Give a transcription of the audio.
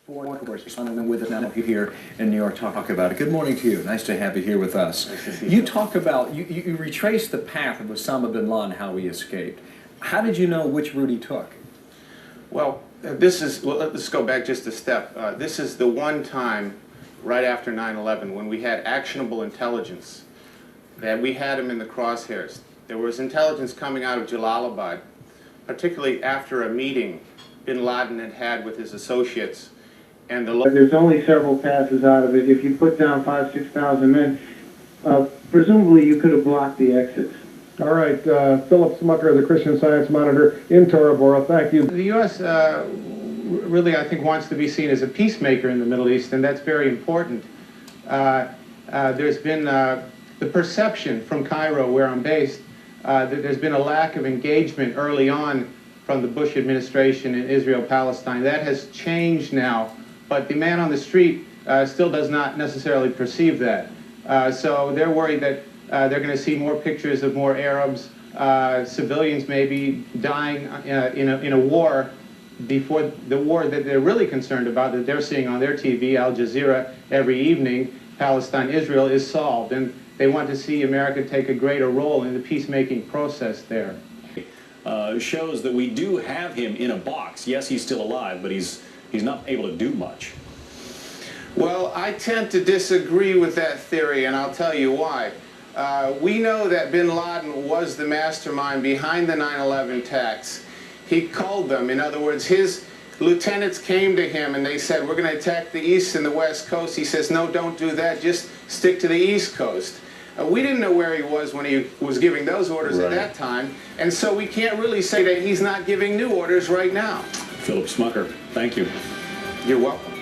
correspondent with us now here in New York to talk about it. Good morning to you. Nice to have you here with us. You talk about, you retrace the path of Osama bin Laden, how he escaped. How did you know which route he took? Well, let's go back just a step. This is the one time right after 9/11 when we had actionable intelligence that we had him in the crosshairs. There was intelligence coming out of Jalalabad, particularly after a meeting bin Laden had had with his associates. And there's only several passes out of it. If you put down 5,000–6,000 men, presumably you could have blocked the exits. All right, Philip Smucker, the Christian Science Monitor in Tora Bora. Thank you. The U.S. Really, I think, wants to be seen as a peacemaker in the Middle East, and that's very important. There's been the perception from Cairo, where I'm based, that there's been a lack of engagement early on from the Bush administration in Israel-Palestine. That has changed now, but the man on the street still does not necessarily perceive that. So they're worried that they're going to see more pictures of more Arabs, civilians maybe dying in a war before the war that they're really concerned about, that they're seeing on their TV, Al Jazeera, every evening, Palestine-Israel, is solved. And they want to see America take a greater role in the peacemaking process there. Shows that we do have him in a box. Yes, he's still alive, but he's not able to do much. Well, I tend to disagree with that theory, and I'll tell you why. We know that bin Laden was the mastermind behind the 9/11 attacks. He called them. In other words, his lieutenants came to him and they said, we're going to attack the East and the West Coast. He says, no, don't do that. Just stick to the East Coast. We didn't know where he was when he was giving those orders at that time, and so we can't really say that he's not giving new orders right now. Philip Smucker, thank you. You're welcome.